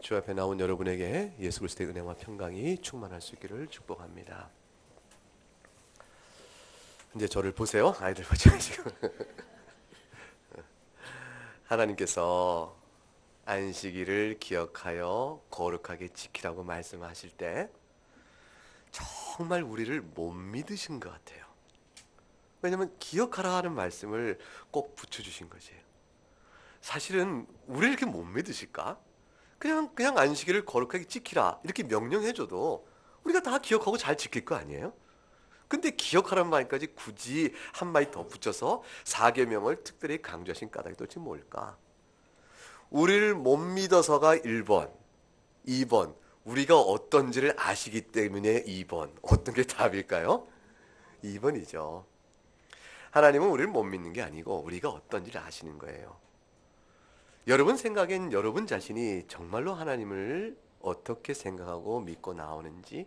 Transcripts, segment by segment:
주 앞에 나온 여러분에게 예수 그리스도의 은혜와 평강이 충만할 수 있기를 축복합니다. 이제 저를 보세요. 아이들 보죠 지금. 하나님께서 안식일을 기억하여 거룩하게 지키라고 말씀하실 때 정말 우리를 못 믿으신 것 같아요. 왜냐하면 기억하라 하는 말씀을 꼭 붙여주신 것이에요. 사실은 우리를 이렇게 못 믿으실까? 그냥 안식일을 거룩하게 지키라 이렇게 명령해줘도 우리가 다 기억하고 잘 지킬 거 아니에요? 근데 기억하라는 말까지 굳이 한 마디 더 붙여서 4계명을 특별히 강조하신 까닭이 도대체 뭘까? 우리를 못 믿어서가 1번, 2번 우리가 어떤지를 아시기 때문에 2번. 어떤 게 답일까요? 2번이죠. 하나님은 우리를 못 믿는 게 아니고 우리가 어떤지를 아시는 거예요. 여러분 생각엔 여러분 자신이 정말로 하나님을 어떻게 생각하고 믿고 나오는지,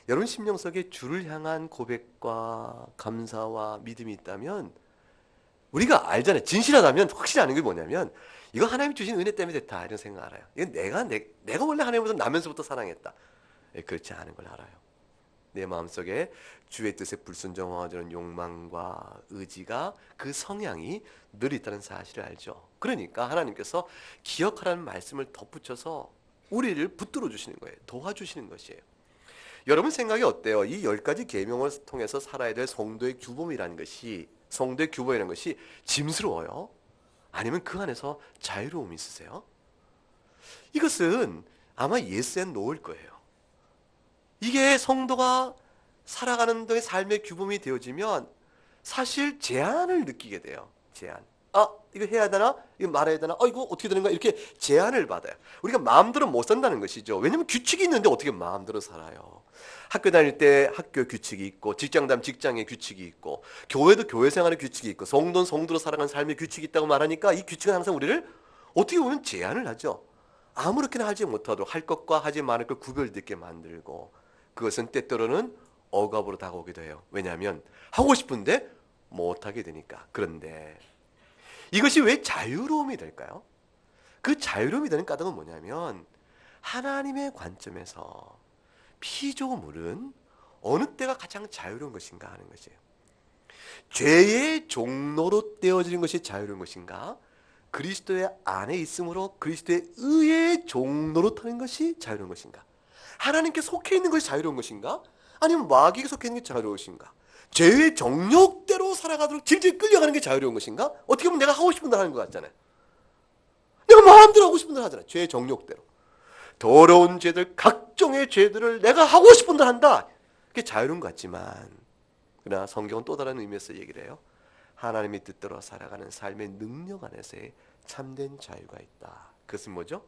여러분 심령 속에 주를 향한 고백과 감사와 믿음이 있다면 우리가 알잖아요. 진실하다면 확실히 아는 게 뭐냐면 이거 하나님 주신 은혜 때문에 됐다 이런 생각 알아요. 이건 내가 원래 하나님을 나면서부터 사랑했다. 그렇지 않은 걸 알아요. 내 마음속에 주의 뜻에 불순종하는 욕망과 의지가, 그 성향이 늘 있다는 사실을 알죠. 그러니까 하나님께서 기억하라는 말씀을 덧붙여서 우리를 붙들어 주시는 거예요. 도와주시는 것이에요. 여러분 생각이 어때요? 이 10가지 계명을 통해서 살아야 될 성도의 규범이라는 것이, 성도의 규범이라는 것이 짐스러워요? 아니면 그 안에서 자유로움이 있으세요? 이것은 아마 yes and no일 거예요. 이게 성도가 살아가는 동의 삶의 규범이 되어지면 사실 제한을 느끼게 돼요. 제한. 이거 해야 되나? 이거 말해야 되나? 이거 어떻게 되는가? 이렇게 제한을 받아요. 우리가 마음대로 못 산다는 것이죠. 왜냐하면 규칙이 있는데 어떻게 마음대로 살아요? 학교 다닐 때 학교 규칙이 있고, 직장 다니면 직장의 규칙이 있고, 교회도 교회 생활의 규칙이 있고, 성도는 성도로 살아가는 삶의 규칙이 있다고 말하니까 이 규칙은 항상 우리를 어떻게 보면 제한을 하죠. 아무렇게나 하지 못하도록, 할 것과 하지 말을 것 구별되게 만들고, 그것은 때때로는 억압으로 다가오기도 해요. 왜냐하면 하고 싶은데 못하게 되니까. 그런데 이것이 왜 자유로움이 될까요? 그 자유로움이 되는 까닭은 뭐냐면 하나님의 관점에서 피조물은 어느 때가 가장 자유로운 것인가 하는 것이에요. 죄의 종로로 떼어지는 것이 자유로운 것인가? 그리스도의 안에 있으므로 그리스도의 의의 종로로 타는 것이 자유로운 것인가? 하나님께 속해 있는 것이 자유로운 것인가? 아니면 마귀에게 속해 있는 게 자유로운 것인가? 죄의 정욕대로 살아가도록 질질 끌려가는 게 자유로운 것인가? 어떻게 보면 내가 하고 싶은 대로 하는 것 같잖아요. 내가 마음대로 하고 싶은 대로 하잖아요. 죄의 정욕대로. 더러운 죄들, 각종의 죄들을 내가 하고 싶은 대로 한다. 그게 자유로운 것 같지만, 그러나 성경은 또 다른 의미에서 얘기를 해요. 하나님의 뜻대로 살아가는 삶의 능력 안에서의 참된 자유가 있다. 그것은 뭐죠?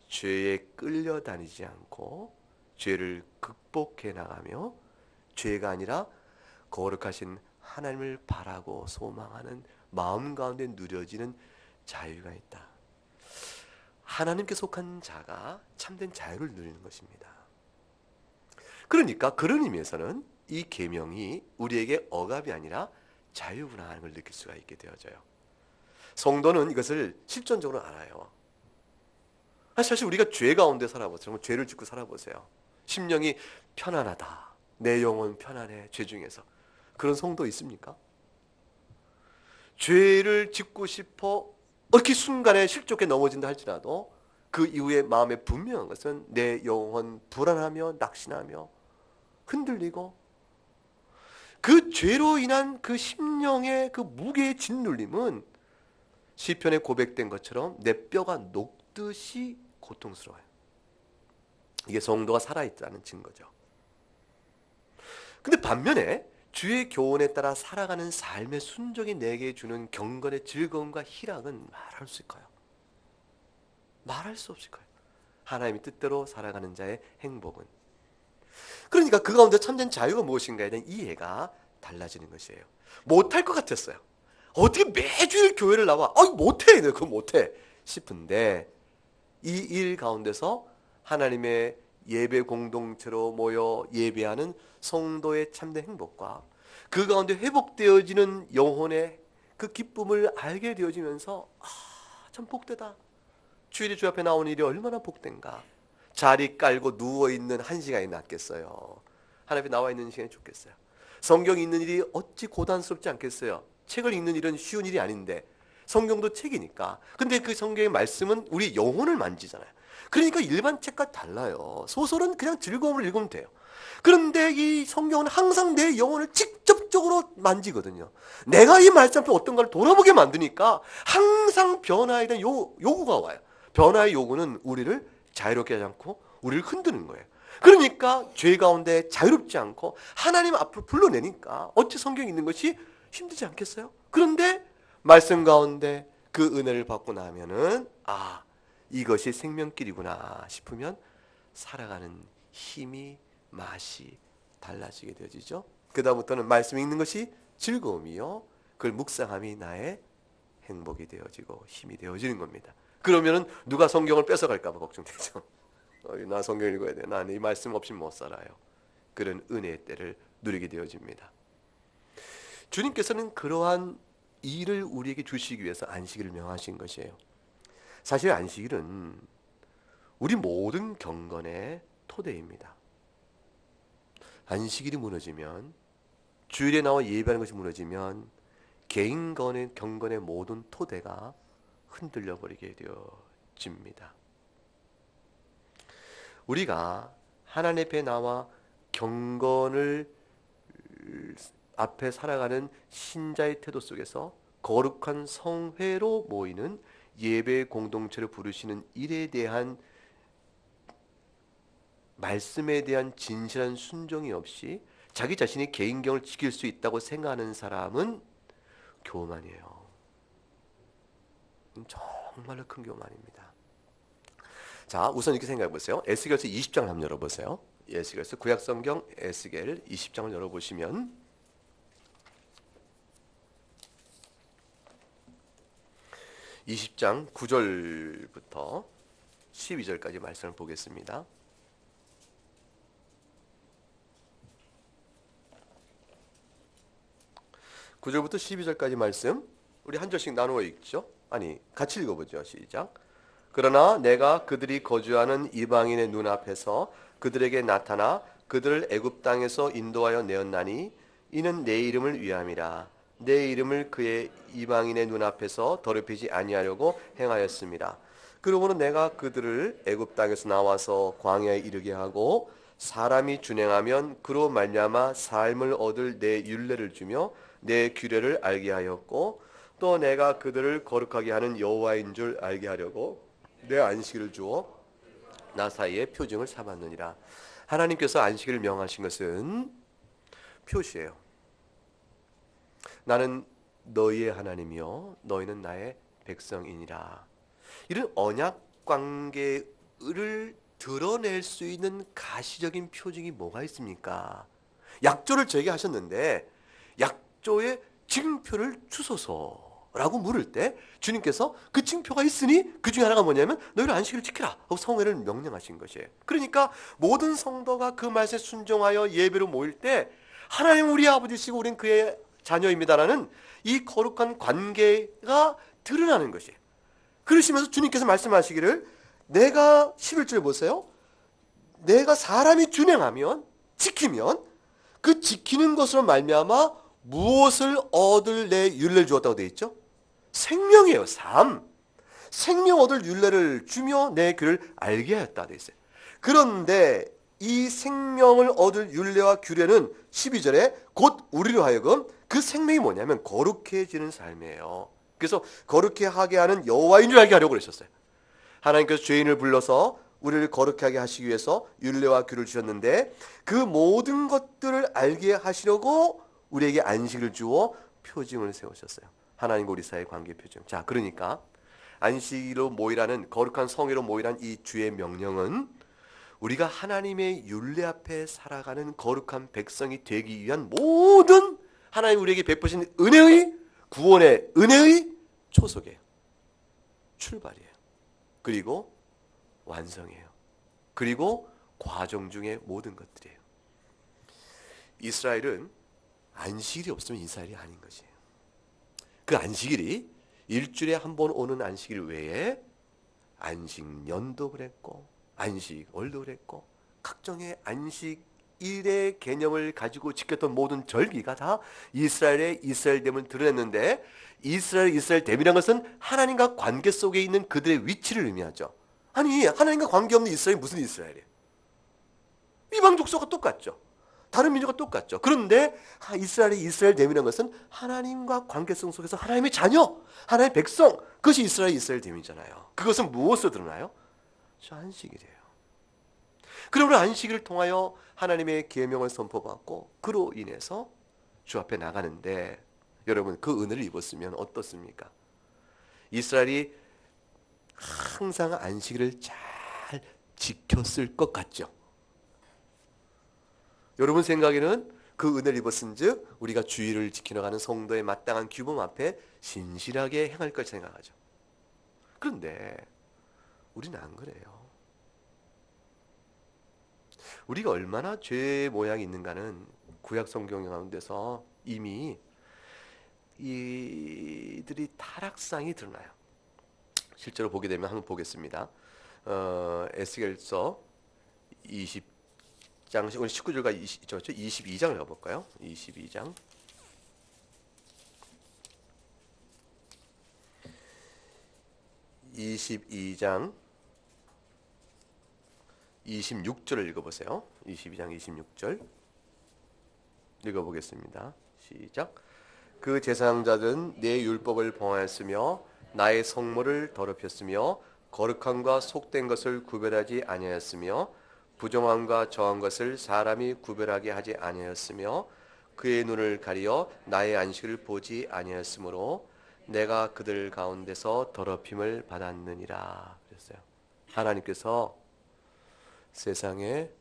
죄에 끌려다니지 않고 죄를 극복해 나가며 죄가 아니라 거룩하신 하나님을 바라고 소망하는 마음 가운데 누려지는 자유가 있다. 하나님께 속한 자가 참된 자유를 누리는 것입니다. 그러니까 그런 의미에서는 이 계명이 우리에게 억압이 아니라 자유구나 하는 걸 느낄 수가 있게 되어져요. 성도는 이것을 실존적으로 알아요. 사실 우리가 죄 가운데 살아보세요. 정말 죄를 짓고 살아보세요. 심령이 편안하다. 내 영혼 편안해. 죄 중에서. 그런 성도 있습니까? 죄를 짓고 싶어 이렇게 순간에 실족해 넘어진다 할지라도 그 이후에 마음에 분명한 것은 내 영혼 불안하며 낙심하며 흔들리고, 그 죄로 인한 그 심령의 그 무게의 짓눌림은 시편에 고백된 것처럼 내 뼈가 녹듯이 고통스러워요. 이게 성도가 살아있다는 증거죠. 근데 반면에 주의 교훈에 따라 살아가는 삶의 순종이 내게 주는 경건의 즐거움과 희락은 말할 수 있을까요? 말할 수 없을 거예요. 하나님의 뜻대로 살아가는 자의 행복은. 그러니까 그 가운데 참된 자유가 무엇인가에 대한 이해가 달라지는 것이에요. 못할 것 같았어요. 어떻게 매주일 교회를 나와? 못해. 내가 그거 못해. 싶은데 이 일 가운데서 하나님의 예배 공동체로 모여 예배하는 성도의 참된 행복과 그 가운데 회복되어지는 영혼의 그 기쁨을 알게 되어지면서 참 복되다. 주일에 주 앞에 나오는 일이 얼마나 복된가. 자리 깔고 누워있는 한 시간이 낫겠어요. 하나님 앞에 나와 있는 시간이 좋겠어요. 성경 읽는 일이 어찌 고단스럽지 않겠어요. 책을 읽는 일은 쉬운 일이 아닌데 성경도 책이니까. 근데 그 성경의 말씀은 우리 영혼을 만지잖아요. 그러니까 일반 책과 달라요. 소설은 그냥 즐거움을 읽으면 돼요. 그런데 이 성경은 항상 내 영혼을 직접적으로 만지거든요. 내가 이 말씀 앞에 어떤가를 돌아보게 만드니까 항상 변화에 대한 요구가 와요. 변화의 요구는 우리를 자유롭게 하지 않고 우리를 흔드는 거예요. 그러니까 죄 가운데 자유롭지 않고 하나님 앞으로 불러내니까 어찌 성경 읽는 것이 힘들지 않겠어요? 그런데 말씀 가운데 그 은혜를 받고 나면은 이것이 생명길이구나 싶으면 살아가는 힘이 맛이 달라지게 되어지죠. 그 다음부터는 말씀 읽는 것이 즐거움이요 그걸 묵상함이 나의 행복이 되어지고 힘이 되어지는 겁니다. 그러면은 누가 성경을 뺏어갈까 봐 걱정되죠. 나 성경 읽어야 돼. 난 이 말씀 없이 못 살아요. 그런 은혜의 때를 누리게 되어집니다. 주님께서는 그러한 일을 우리에게 주시기 위해서 안식일을 명하신 것이에요. 사실 안식일은 우리 모든 경건의 토대입니다. 안식일이 무너지면, 주일에 나와 예배하는 것이 무너지면 개인 경건의 모든 토대가 흔들려 버리게 되어집니다. 우리가 하나님 앞에 나와 경건을 앞에 살아가는 신자의 태도 속에서 거룩한 성회로 모이는 예배 공동체를 부르시는 일에 대한 말씀에 대한 진실한 순종이 없이 자기 자신이 개인경을 지킬 수 있다고 생각하는 사람은 교만이에요. 정말로 큰 교만입니다. 자, 우선 이렇게 생각해 보세요. 에스겔서 20장을 한번 열어보세요. 에스겔서 구약성경 에스겔 20장을 열어보시면 20장 9절부터 12절까지 말씀을 보겠습니다. 9절부터 12절까지 말씀 우리 한 절씩 나누어 읽죠. 아니 같이 읽어보죠. 시작. 그러나 내가 그들이 거주하는 이방인의 눈앞에서 그들에게 나타나 그들을 애굽 땅에서 인도하여 내었나니 이는 내 이름을 위함이라. 내 이름을 그의 이방인의 눈앞에서 더럽히지 아니하려고 행하였습니다. 그러므로 내가 그들을 애굽 땅에서 나와서 광야에 이르게 하고 사람이 준행하면 그로 말미암아 삶을 얻을 내 율례를 주며 내 규례를 알게 하였고 또 내가 그들을 거룩하게 하는 여호와인 줄 알게 하려고 내 안식일을 주어 나 사이에 표징을 삼았느니라. 하나님께서 안식일을 명하신 것은 표시예요. 나는 너희의 하나님이요 너희는 나의 백성이니라. 이런 언약 관계를 드러낼 수 있는 가시적인 표징이 뭐가 있습니까? 약조를 저에게 하셨는데 약조의 증표를 주소서라고 물을 때 주님께서 그 증표가 있으니 그 중에 하나가 뭐냐면 너희를 안식일을 지키라 하고 성회를 명령하신 것이에요. 그러니까 모든 성도가 그 말씀에 순종하여 예배로 모일 때 하나님 우리 아버지시고 우린 그의 자녀입니다라는 이 거룩한 관계가 드러나는 것이에요. 그러시면서 주님께서 말씀하시기를 내가 11절 보세요. 내가 사람이 준행하면 지키면 그 지키는 것으로 말미암아 무엇을 얻을 내 율례를 주었다고 되어 있죠? 생명이에요. 삶. 생명 얻을 율례를 주며 내 규를 알게 하였다 되어 있어요. 그런데 이 생명을 얻을 율례와 규례는 12절에 곧 우리로 하여금 그 생명이 뭐냐면 거룩해지는 삶이에요. 그래서 거룩해 하게 하는 여호와인 줄 알게 하려고 그러셨어요. 하나님께서 죄인을 불러서 우리를 거룩하게 하시기 위해서 율례와 규를 주셨는데 그 모든 것들을 알게 하시려고 우리에게 안식을 주어 표징을 세우셨어요. 하나님과 우리 사이의 관계 표징. 자, 그러니까 안식일로 모이라는 거룩한 성회로 모이라는 이 주의 명령은 우리가 하나님의 율례 앞에 살아가는 거룩한 백성이 되기 위한 모든 하나님 우리에게 베푸신 은혜의 구원의 은혜의 초석이에요. 출발이에요. 그리고 완성이에요. 그리고 과정 중에 모든 것들이에요. 이스라엘은 안식일이 없으면 이스라엘이 아닌 것이에요. 그 안식일이 일주일에 한 번 오는 안식일 외에 안식년도 그랬고 안식월도 그랬고 각종의 안식일의 개념을 가지고 지켰던 모든 절기가 다 이스라엘의 이스라엘됨을 드러냈는데 이스라엘됨이라는 것은 하나님과 관계 속에 있는 그들의 위치를 의미하죠. 아니 하나님과 관계없는 이스라엘이 무슨 이스라엘이에요? 이방 족속과 똑같죠. 다른 민족과 똑같죠. 그런데 이스라엘의 이스라엘됨이라는 것은 하나님과 관계성 속에서 하나님의 자녀, 하나님의 백성, 그것이 이스라엘됨이잖아요. 그것은 무엇으로 드러나요? 저 안식일이에요. 그러므로 안식일을 통하여 하나님의 계명을 선포받고 그로 인해서 주 앞에 나가는데 여러분 그 은혜를 입었으면 어떻습니까? 이스라엘이 항상 안식일을 잘 지켰을 것 같죠. 여러분 생각에는 그 은혜를 입었은즉 우리가 주일을 지켜나가는 성도의 마땅한 규범 앞에 신실하게 행할 걸 생각하죠. 그런데 우리는 안 그래요. 우리가 얼마나 죄의 모양이 있는가는 구약 성경 가운데서 이미 이들이 타락상이 드러나요. 실제로 보게 되면 한번 보겠습니다. 에스겔서 20장 오늘 19절과 22장을 가볼까요? 22장 26절을 읽어보세요. 22장 26절 읽어보겠습니다. 시작. 그 제사장자들은 내 율법을 범하였으며 나의 성물을 더럽혔으며 거룩함과 속된 것을 구별하지 아니하였으며 부정함과 정한 것을 사람이 구별하게 하지 아니하였으며 그의 눈을 가리어 나의 안식을 보지 아니하였으므로 내가 그들 가운데서 더럽힘을 받았느니라 그랬어요. 하나님께서 세상의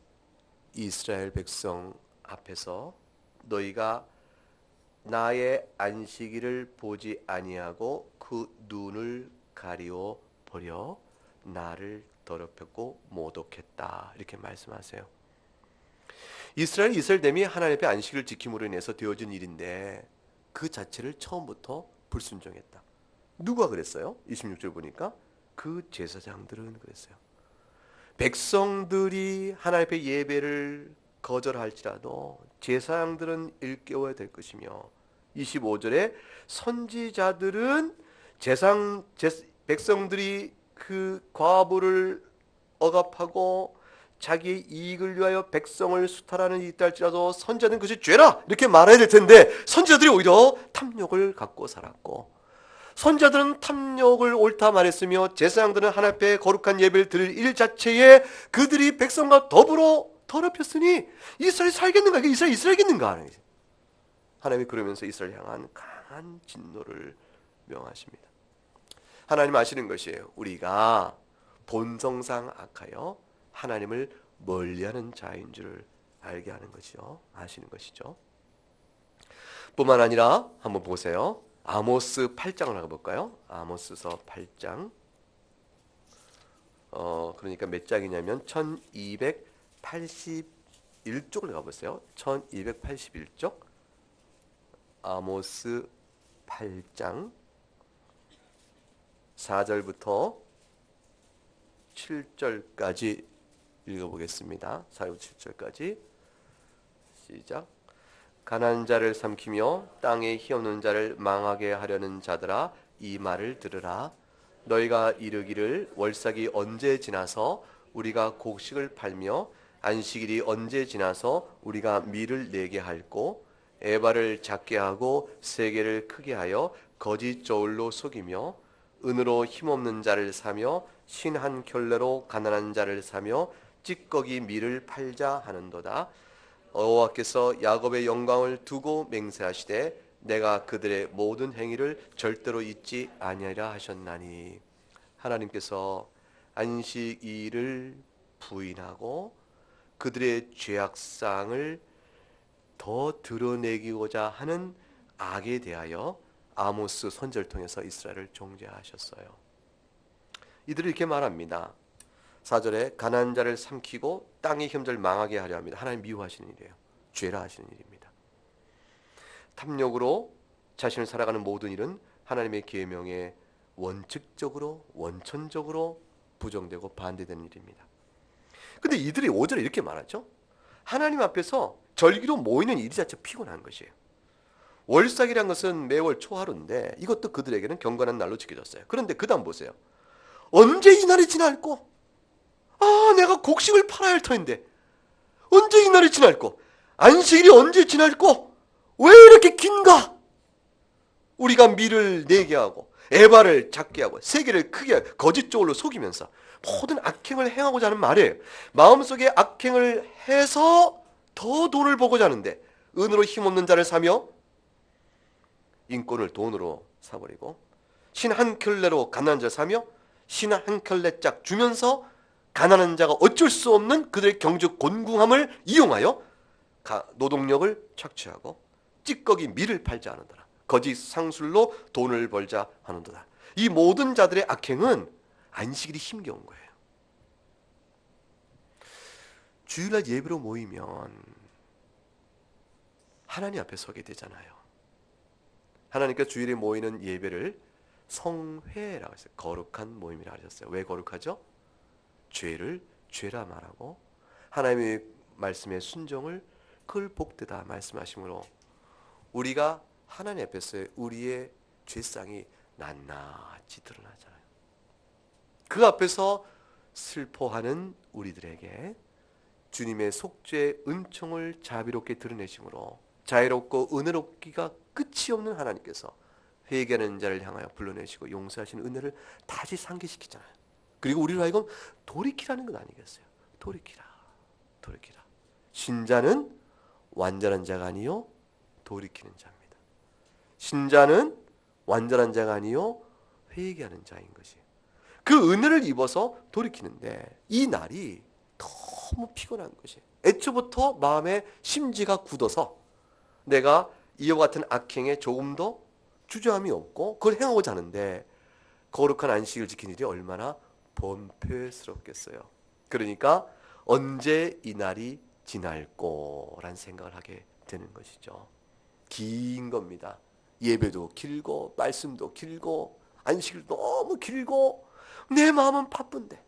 이스라엘 백성 앞에서 너희가 나의 안식일을 보지 아니하고 그 눈을 가리워 버려 나를 더럽혔고 모독했다 이렇게 말씀하세요. 이스라엘됨이 하나님 앞에 안식을 지킴으로 인해서 되어진 일인데 그 자체를 처음부터 불순종했다. 누가 그랬어요? 26절 보니까 그 제사장들은 그랬어요. 백성들이 하나님 앞에 예배를 거절할지라도 제사장들은 일깨워야 될 것이며 25절에 선지자들은 백성들이 그 과부를 억압하고 자기의 이익을 위하여 백성을 수탈하는 일이 있달지라도 선지자는 그것이 죄라 이렇게 말해야 될 텐데 선지자들이 오히려 탐욕을 갖고 살았고 선지자들은 탐욕을 옳다 말했으며 제사장들은 하나님 앞에 거룩한 예배를 드릴 일 자체에 그들이 백성과 더불어 더럽혔으니 이스라엘이 살겠는가? 이게 이스라엘이겠는가? 하나님이 그러면서 이스라엘 향한 강한 진노를 명하십니다. 하나님 아시는 것이에요. 우리가 본성상 악하여 하나님을 멀리하는 자인 줄을 알게 하는 것이요. 아시는 것이죠. 뿐만 아니라 한번 보세요. 아모스 8장을 가볼까요? 아모스서 8장. 그러니까 몇 장이냐면 1281쪽을 가보세요. 1281쪽. 아모스 8장 4절부터 7절까지 읽어보겠습니다. 4절 7절까지 시작. 가난한 자를 삼키며 땅에 희없는 자를 망하게 하려는 자들아 이 말을 들으라. 너희가 이르기를 월삭이 언제 지나서 우리가 곡식을 팔며 안식일이 언제 지나서 우리가 밀을 내게 할꼬 에바를 작게 하고 세계를 크게 하여 거짓 저울로 속이며 은으로 힘없는 자를 사며 신 한 켤레로 가난한 자를 사며 찌꺼기 밀을 팔자 하는도다. 여호와께서 야곱의 영광을 두고 맹세하시되 내가 그들의 모든 행위를 절대로 잊지 아니하리라 하셨나니. 하나님께서 안식일을 부인하고 그들의 죄악상을 더 드러내기고자 하는 악에 대하여 아모스 선지자를 통해서 이스라엘을 종죄하셨어요. 이들이 이렇게 말합니다. 4절에 가난한 자를 삼키고 땅의 힘들 망하게 하려 합니다. 하나님 미워하시는 일이에요. 죄라 하시는 일입니다. 탐욕으로 자신을 살아가는 모든 일은 하나님의 계명에 원칙적으로 원천적으로 부정되고 반대되는 일입니다. 근데 이들이 5절에 이렇게 말하죠. 하나님 앞에서 절기로 모이는 일이 자체 피곤한 것이에요. 월삭이란 것은 매월 초하루인데 이것도 그들에게는 경건한 날로 지켜졌어요. 그런데 그 다음 보세요. 언제 이 날이 지날꼬? 내가 곡식을 팔아야 할 터인데 언제 이 날이 지날꼬? 안식일이 언제 지날꼬? 왜 이렇게 긴가? 우리가 밀을 내게 하고 에바를 작게 하고 세계를 크게 하고 거짓 쪽으로 속이면서 모든 악행을 행하고자 하는 말이에요. 마음속에 악행을 해서 더 돈을 벌고자 하는데 은으로 힘없는 자를 사며 인권을 돈으로 사버리고 신 한 켤레로 가난한 자를 사며 신 한 켤레 짝 주면서 가난한 자가 어쩔 수 없는 그들의 경제적 곤궁함을 이용하여 노동력을 착취하고 찌꺼기 밀을 팔자 하는도다. 거짓 상술로 돈을 벌자 하는도다. 이 모든 자들의 악행은 안식일이 힘겨운 거예요. 주일날 예배로 모이면 하나님 앞에 서게 되잖아요. 하나님께서 주일에 모이는 예배를 성회라고 했어요. 거룩한 모임이라고 하셨어요. 왜 거룩하죠? 죄를 죄라 말하고 하나님의 말씀에 순종을 그걸 복되다 말씀하시므로 우리가 하나님 앞에서 우리의 죄상이 낱낱이 드러나잖아요. 그 앞에서 슬퍼하는 우리들에게 주님의 속죄 은총을 자비롭게 드러내심으로 자유롭고 은혜롭기가 끝이 없는 하나님께서 회개하는 자를 향하여 불러내시고 용서하시는 은혜를 다시 상기시키잖아요. 그리고 우리로 하여금 돌이키라는 건 아니겠어요? 돌이키라. 신자는 완전한 자가 아니요 돌이키는 자입니다. 신자는 완전한 자가 아니요 회개하는 자인 것이에요. 그 은혜를 입어서 돌이키는데 이 날이 너무 피곤한 것이에요. 애초부터 마음의 심지가 굳어서 내가 이와 같은 악행에 조금 더 주저함이 없고 그걸 행하고자 하는데 거룩한 안식을 지키는 일이 얼마나 번뇌스럽겠어요. 그러니까 언제 이 날이 지날꼬란 생각을 하게 되는 것이죠. 긴 겁니다. 예배도 길고 말씀도 길고 안식일도 너무 길고 내 마음은 바쁜데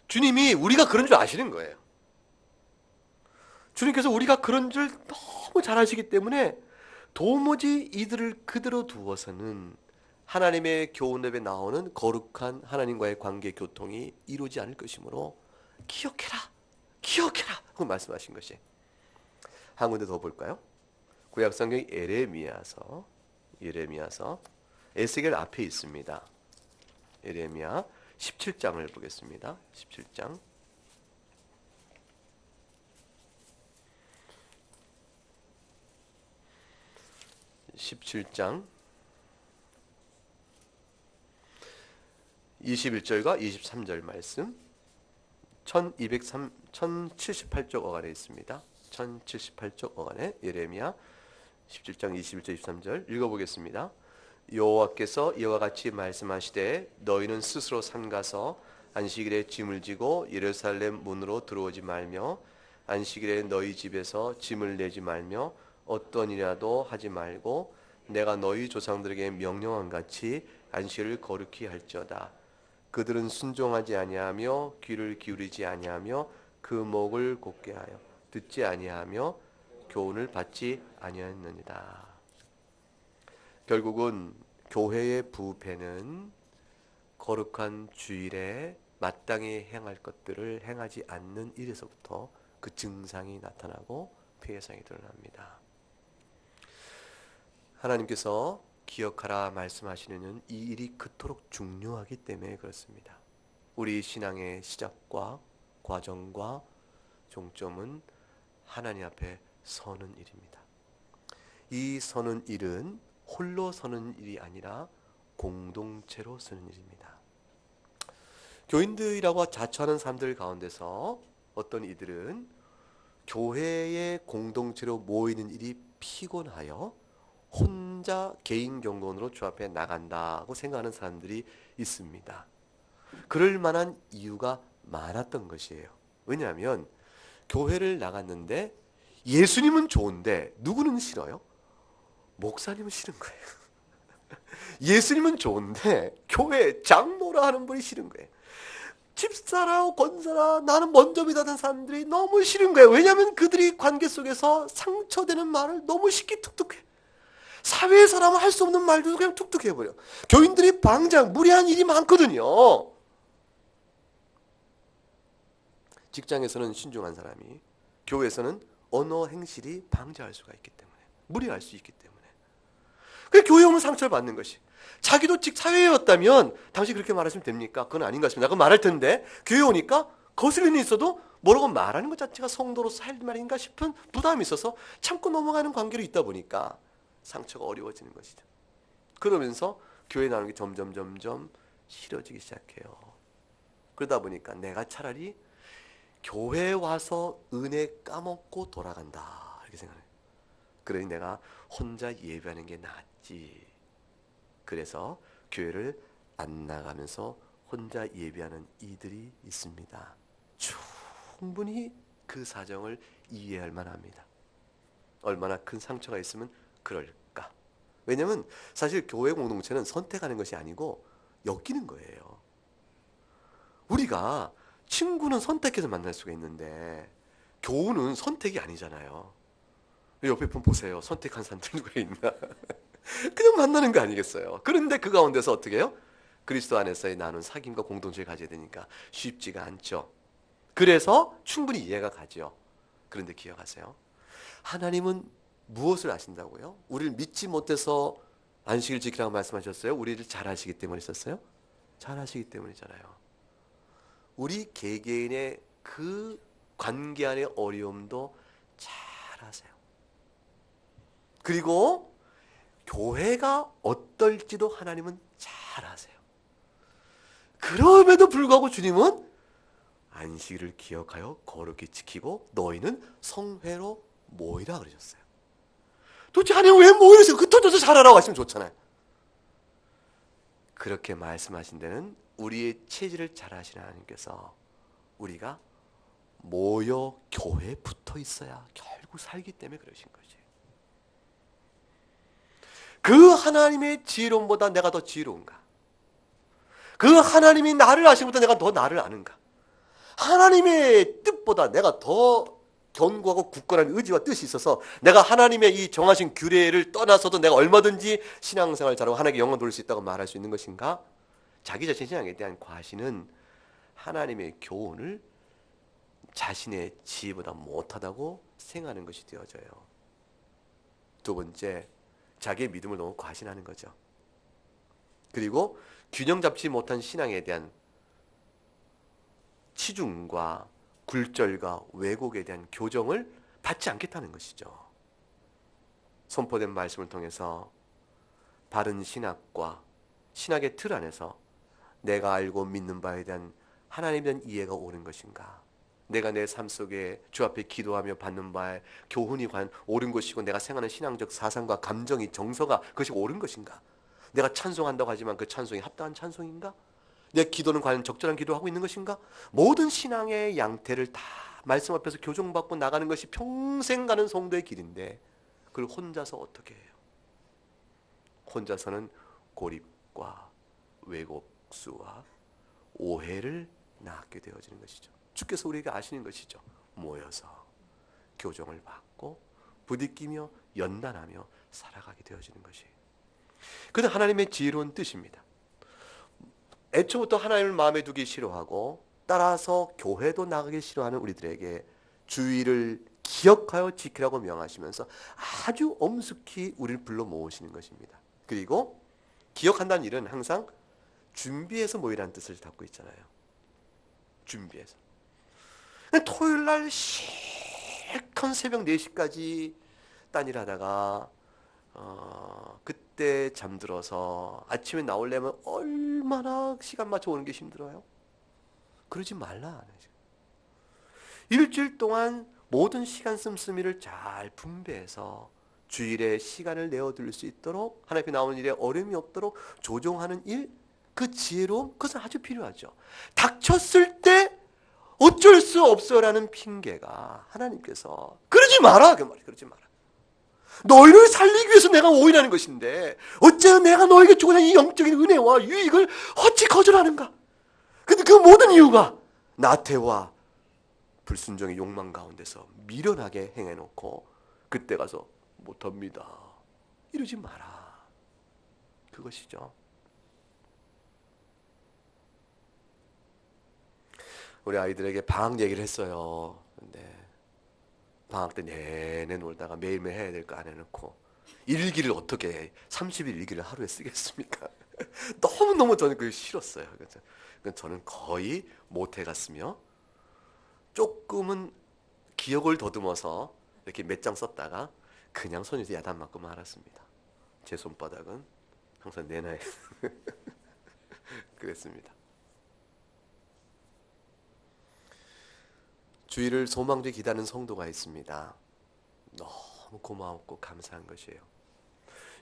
주님이 우리가 그런 줄 아시는 거예요. 주님께서 우리가 그런 줄 너무 잘 아시기 때문에 도무지 이들을 그대로 두어서는 하나님의 교훈 앞에 나오는 거룩한 하나님과의 관계 교통이 이루어지지 않을 것이므로 기억해라 하고 말씀하신 것이. 한 군데 더 볼까요? 구약성경 예레미야서 에스겔 앞에 있습니다. 예레미야 17장을 보겠습니다. 17장 21절과 23절 말씀 1078쪽 어간에 있습니다. 1078쪽 어간에 예레미야 17장 21절 23절 읽어보겠습니다. 여호와께서 이와 같이 말씀하시되 너희는 스스로 삼가서 안식일에 짐을 지고 예루살렘 문으로 들어오지 말며 안식일에 너희 집에서 짐을 내지 말며 어떤 일이라도 하지 말고 내가 너희 조상들에게 명령한 같이 안식일을 거룩히 할지어다. 그들은 순종하지 아니하며 귀를 기울이지 아니하며 그 목을 곧게 하여 듣지 아니하며 교훈을 받지 아니하였느니라. 결국은 교회의 부패는 거룩한 주일에 마땅히 행할 것들을 행하지 않는 일에서부터 그 증상이 나타나고 피해상이 드러납니다. 하나님께서 기억하라 말씀하시는 이 일이 그토록 중요하기 때문에 그렇습니다. 우리 신앙의 시작과 과정과 종점은 하나님 앞에 서는 일입니다. 이 서는 일은 홀로 서는 일이 아니라 공동체로 서는 일입니다. 교인들이라고 자처하는 사람들 가운데서 어떤 이들은 교회의 공동체로 모이는 일이 피곤하여 혼자 개인 경건으로 주 앞에 나간다고 생각하는 사람들이 있습니다. 그럴 만한 이유가 많았던 것이에요. 왜냐하면 교회를 나갔는데 예수님은 좋은데 누구는 싫어요? 목사님은 싫은 거예요. 예수님은 좋은데 교회 장로라 하는 분이 싫은 거예요. 집사라 권사라 나는 먼저 믿었던 사람들이 너무 싫은 거예요. 왜냐하면 그들이 관계 속에서 상처되는 말을 너무 쉽게 툭툭해. 사회의 사람은 할 수 없는 말도 그냥 툭툭 해버려. 교인들이 방장 무리한 일이 많거든요. 직장에서는 신중한 사람이 교회에서는 언어 행실이 방자할 수가 있기 때문에, 무리할 수 있기 때문에, 그래 교회 오면 상처를 받는 것이. 자기도 사회였다면 당신 그렇게 말하시면 됩니까? 그건 아닌 것 같습니다. 그건 말할 텐데 교회 오니까 거슬리는 일이 있어도 뭐라고 말하는 것 자체가 성도로서 할 말인가 싶은 부담이 있어서 참고 넘어가는 관계로 있다 보니까 상처가 어려워지는 것이죠. 그러면서 교회 나오는 게 점점 싫어지기 시작해요. 그러다 보니까 내가 차라리 교회 와서 은혜 까먹고 돌아간다 이렇게 생각해요. 그러니 내가 혼자 예배하는 게 낫지. 그래서 교회를 안 나가면서 혼자 예배하는 이들이 있습니다. 충분히 그 사정을 이해할 만합니다. 얼마나 큰 상처가 있으면 그럴까? 왜냐하면 사실 교회 공동체는 선택하는 것이 아니고 엮이는 거예요. 우리가 친구는 선택해서 만날 수가 있는데 교우는 선택이 아니잖아요. 옆에 분 보세요. 선택한 사람들 누가 있나? 그냥 만나는 거 아니겠어요? 그런데 그 가운데서 어떻게 해요? 그리스도 안에서의 나눈 사귐과 공동체를 가져야 되니까 쉽지가 않죠. 그래서 충분히 이해가 가죠. 그런데 기억하세요. 하나님은 무엇을 아신다고요? 우리를 믿지 못해서 안식일 지키라고 말씀하셨어요? 우리를 잘 아시기 때문에 있었어요? 잘 아시기 때문이잖아요. 우리 개개인의 그 관계 안의 어려움도 잘 아세요. 그리고 교회가 어떨지도 하나님은 잘 아세요. 그럼에도 불구하고 주님은 안식일을 기억하여 거룩히 지키고 너희는 성회로 모이라 그러셨어요. 도대체 하나님 왜 모이세요? 그 터져서 잘하라고 하시면 좋잖아요. 그렇게 말씀하신 데는 우리의 체질을 잘 아시는 하나님께서 우리가 모여 교회에 붙어 있어야 결국 살기 때문에 그러신 거지. 그 하나님의 지혜로움보다 내가 더 지혜로운가? 그 하나님이 나를 아시는 것보다 내가 더 나를 아는가? 하나님의 뜻보다 내가 더 견고하고 굳건한 의지와 뜻이 있어서 내가 하나님의 이 정하신 규례를 떠나서도 내가 얼마든지 신앙생활 잘하고 하나님께 영광 돌릴 수 있다고 말할 수 있는 것인가? 자기 자신 신앙에 대한 과신은 하나님의 교훈을 자신의 지혜보다 못하다고 생각하는 것이 되어져요. 두 번째, 자기의 믿음을 너무 과신하는 거죠. 그리고 균형 잡지 못한 신앙에 대한 치중과 굴절과 왜곡에 대한 교정을 받지 않겠다는 것이죠. 선포된 말씀을 통해서 바른 신학과 신학의 틀 안에서 내가 알고 믿는 바에 대한 하나님에 대한 이해가 옳은 것인가? 내가 내 삶 속에 주 앞에 기도하며 받는 바에 교훈이 과연 옳은 것이고 내가 생각하는 신앙적 사상과 감정이 정서가 그것이 옳은 것인가? 내가 찬송한다고 하지만 그 찬송이 합당한 찬송인가? 내 기도는 과연 적절한 기도하고 있는 것인가? 모든 신앙의 양태를 다 말씀 앞에서 교정받고 나가는 것이 평생 가는 성도의 길인데 그걸 혼자서 어떻게 해요? 혼자서는 고립과 왜곡수와 오해를 낳게 되어지는 것이죠. 주께서 우리에게 아시는 것이죠. 모여서 교정을 받고 부딪히며 연단하며 살아가게 되어지는 것이. 그는 하나님의 지혜로운 뜻입니다. 애초부터 하나님을 마음에 두기 싫어하고 따라서 교회도 나가기 싫어하는 우리들에게 주의를 기억하여 지키라고 명하시면서 아주 엄숙히 우리를 불러 모으시는 것입니다. 그리고 기억한다는 일은 항상 준비해서 모이라는 뜻을 담고 있잖아요. 준비해서. 토요일날 실컷 새벽 4시까지 딴일하다가 그때 잠들어서 아침에 나오려면 얼마나 시간 맞춰 오는 게 힘들어요? 그러지 말라. 일주일 동안 모든 시간 씀씀이를 잘 분배해서 주일에 시간을 내어둘 수 있도록 하나님 앞에 나오는 일에 어려움이 없도록 조정하는 일, 그 지혜로움, 그것은 아주 필요하죠. 닥쳤을 때 어쩔 수 없어라는 핑계가 하나님께서 그러지 마라 그 말이에요. 그러지 마라. 너희를 살리기 위해서 내가 오인하는 것인데 어째 내가 너에게 주고자 이 영적인 은혜와 유익을 어찌 거절하는가? 근데 그 모든 이유가 나태와 불순종의 욕망 가운데서 미련하게 행해놓고 그때 가서 못합니다. 이러지 마라. 그것이죠. 우리 아이들에게 방학 얘기를 했어요. 근데 방학 때 내내 놀다가 매일매일 해야 될 거 안 해놓고 일기를 어떻게 30일 일기를 하루에 쓰겠습니까? 너무너무 저는 그게 싫었어요. 그래서 저는 거의 못해 갔으며 조금은 기억을 더듬어서 이렇게 몇 장 썼다가 그냥 손에서 야단 맞고 말았습니다. 제 손바닥은 항상 내 나이 그랬습니다. 주일을 소망주에 기다리는 성도가 있습니다. 너무 고마웠고 감사한 것이에요.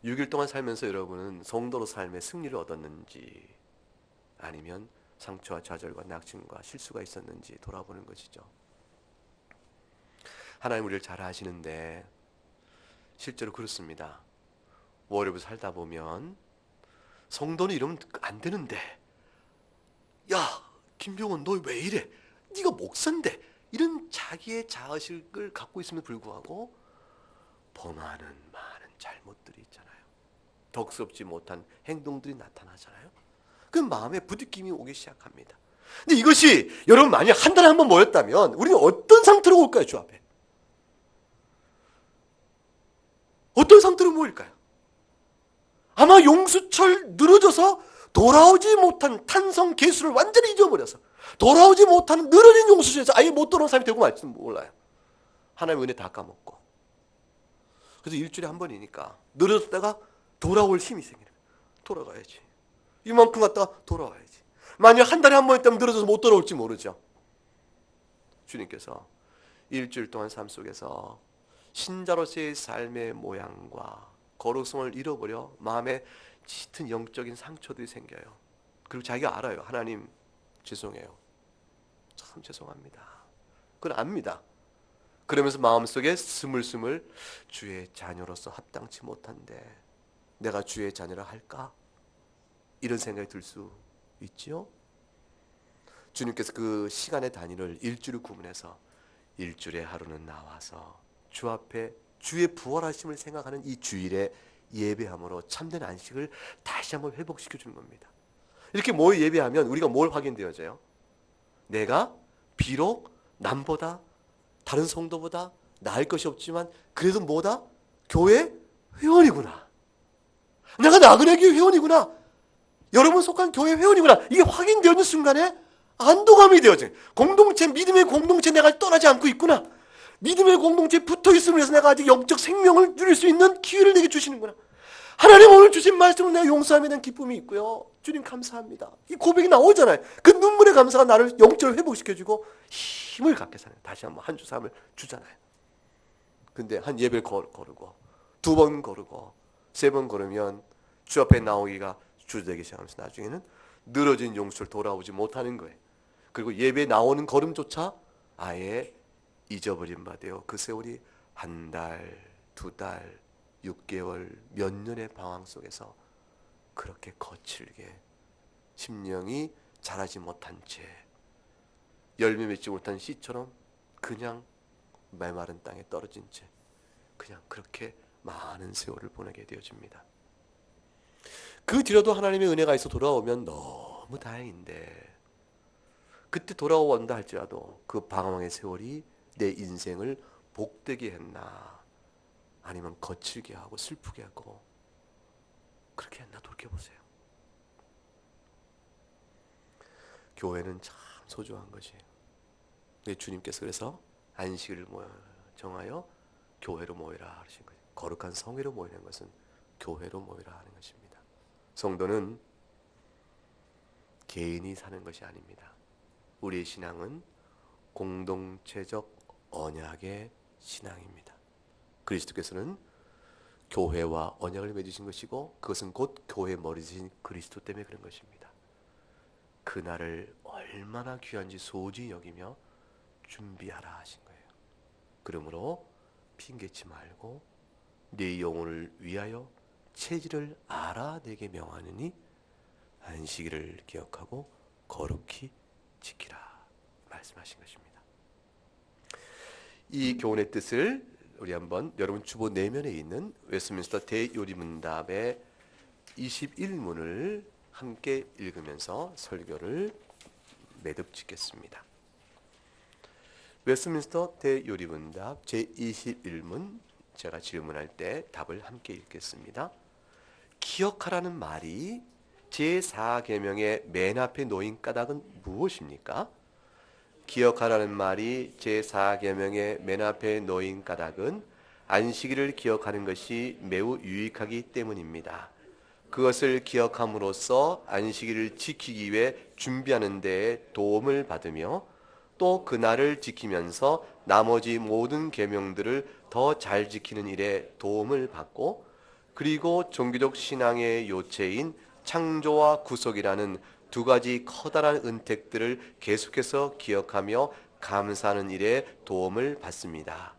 6일 동안 살면서 여러분은 성도로 삶의 승리를 얻었는지 아니면 상처와 좌절과 낙심과 실수가 있었는지 돌아보는 것이죠. 하나님 우리를 잘 아시는데 실제로 그렇습니다. 월요일 살다 보면 성도는 이러면 안 되는데 야 김병원 너 왜 이래? 네가 목사인데 이런 자기의 자의식을 갖고 있음에도 불구하고 범하는 많은 잘못들이 있잖아요. 덕스럽지 못한 행동들이 나타나잖아요. 그 마음에 부딪힘이 오기 시작합니다. 근데 이것이 여러분 만약 한 달에 한 번 모였다면 우리는 어떤 상태로 올까요? 주 앞에 어떤 상태로 모일까요? 아마 용수철 늘어져서 돌아오지 못한 탄성 개수를 완전히 잊어버려서 돌아오지 못하는 늘어진 용수철에서 아예 못 돌아온 사람이 되고 말지도 몰라요. 하나님의 은혜 다 까먹고. 그래서 일주일에 한 번이니까 늘어졌다가 돌아올 힘이 생기는 거예요. 돌아가야지. 이만큼 갔다가 돌아와야지. 만약 한 달에 한 번 있다면 늘어져서 못 돌아올지 모르죠. 주님께서 일주일 동안 삶 속에서 신자로서의 삶의 모양과 거룩성을 잃어버려 마음에 짙은 영적인 상처들이 생겨요. 그리고 자기가 알아요. 하나님 죄송해요. 참 죄송합니다. 그건 압니다. 그러면서 마음속에 스물스물 주의 자녀로서 합당치 못한데 내가 주의 자녀라 할까? 이런 생각이 들 수 있지요. 주님께서 그 시간의 단위를 일주를 구분해서 일주일의 하루는 나와서 주 앞에 주의 부활하심을 생각하는 이 주일에 예배함으로 참된 안식을 다시 한번 회복시켜 주는 겁니다. 이렇게 모여 예배하면 우리가 뭘 확인되어져요? 내가 비록 남보다 다른 성도보다 나을 것이 없지만 그래도 뭐다? 교회 회원이구나. 내가 나그네 교회 회원이구나. 여러분 속한 교회 회원이구나. 이게 확인되어지는 순간에 안도감이 되어져요. 공동체, 믿음의 공동체 내가 떠나지 않고 있구나. 믿음의 공동체에 붙어있음을 해서 내가 아직 영적 생명을 누릴 수 있는 기회를 내게 주시는구나. 하나님 오늘 주신 말씀을 내가 용서함에 대한 기쁨이 있고요. 주님 감사합니다. 이 고백이 나오잖아요. 그 눈물의 감사가 나를 영적으로 회복시켜주고 힘을 갖게 사는 다시 한번 한 주 삶을 주잖아요. 근데 한 예배를 거르고 2번 거르고 3번 거르면 주 앞에 나오기가 주저되기 시작하면서 나중에는 늘어진 용수를 돌아오지 못하는 거예요. 그리고 예배에 나오는 걸음조차 아예 잊어버린 바 되어 그 세월이 한 달, 2달, 6개월, 몇 년의 방황 속에서 그렇게 거칠게 심령이 자라지 못한 채 열매 맺지 못한 씨처럼 그냥 메마른 땅에 떨어진 채 그냥 그렇게 많은 세월을 보내게 되어집니다. 그 뒤로도 하나님의 은혜가 있어 돌아오면 너무 다행인데 그때 돌아온다 할지라도 그 방황의 세월이 내 인생을 복되게 했나 아니면 거칠게 하고 슬프게 하고 그렇게 했나 돌이켜보세요. 교회는 참 소중한 것이에요. 주님께서 그래서 안식일을 정하여 교회로 모이라 하신 거예요. 거룩한 성회로 모이는 것은 교회로 모이라 하는 것입니다. 성도는 개인이 사는 것이 아닙니다. 우리의 신앙은 공동체적 언약의 신앙입니다. 그리스도께서는 교회와 언약을 맺으신 것이고 그것은 곧 교회의 머리이신 그리스도 때문에 그런 것입니다. 그날을 얼마나 귀한지 소중히 여기며 준비하라 하신 거예요. 그러므로 핑계치 말고 네 영혼을 위하여 체질을 알아내게 명하느니 안식일을 기억하고 거룩히 지키라 말씀하신 것입니다. 이 교훈의 뜻을 우리 한번 여러분 주보 내면에 있는 웨스트민스터 대요리문답의 21문을 함께 읽으면서 설교를 매듭 짓겠습니다. 웨스트민스터 대요리문답 제21문, 제가 질문할 때 답을 함께 읽겠습니다. 기억하라는 말이 제4계명의 맨 앞에 놓인 까닭은 무엇입니까? 기억하라는 말이 제4계명의 맨 앞에 놓인 까닭은 안식일을 기억하는 것이 매우 유익하기 때문입니다. 그것을 기억함으로써 안식일을 지키기 위해 준비하는 데에 도움을 받으며 또 그날을 지키면서 나머지 모든 계명들을 더 잘 지키는 일에 도움을 받고, 그리고 종교적 신앙의 요체인 창조와 구속이라는 두 가지 커다란 은택들을 계속해서 기억하며 감사하는 일에 도움을 받습니다.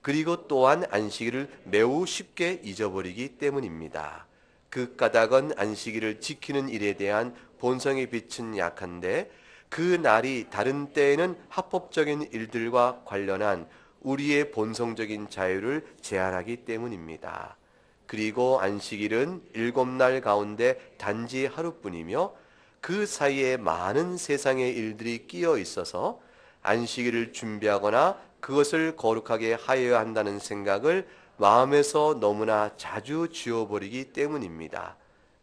그리고 또한 안식일을 매우 쉽게 잊어버리기 때문입니다. 그 까닭은 안식일을 지키는 일에 대한 본성의 빛은 약한데 그 날이 다른 때에는 합법적인 일들과 관련한 우리의 본성적인 자유를 제한하기 때문입니다. 그리고 안식일은 7날 가운데 단지 하루뿐이며 그 사이에 많은 세상의 일들이 끼어 있어서 안식일을 준비하거나 그것을 거룩하게 하여야 한다는 생각을 마음에서 너무나 자주 지워버리기 때문입니다.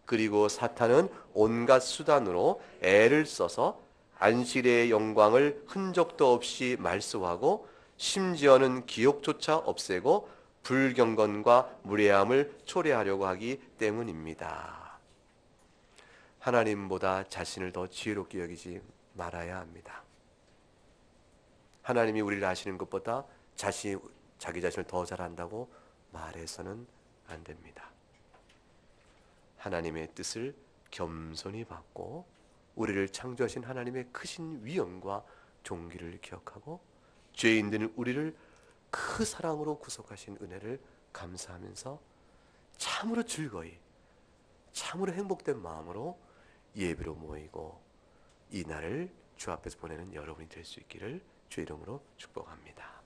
그리고 사탄은 온갖 수단으로 애를 써서 안식일의 영광을 흔적도 없이 말소하고 심지어는 기억조차 없애고 불경건과 무례함을 초래하려고 하기 때문입니다. 하나님보다 자신을 더 지혜롭게 여기지 말아야 합니다. 하나님이 우리를 아시는 것보다 자기 자신을 더 잘한다고 말해서는 안 됩니다. 하나님의 뜻을 겸손히 받고 우리를 창조하신 하나님의 크신 위엄과 존귀를 기억하고 죄인된 우리를 그 사랑으로 구속하신 은혜를 감사하면서 참으로 즐거이, 참으로 행복된 마음으로 예배로 모이고 이 날을 주 앞에서 보내는 여러분이 될 수 있기를 주 이름으로 축복합니다.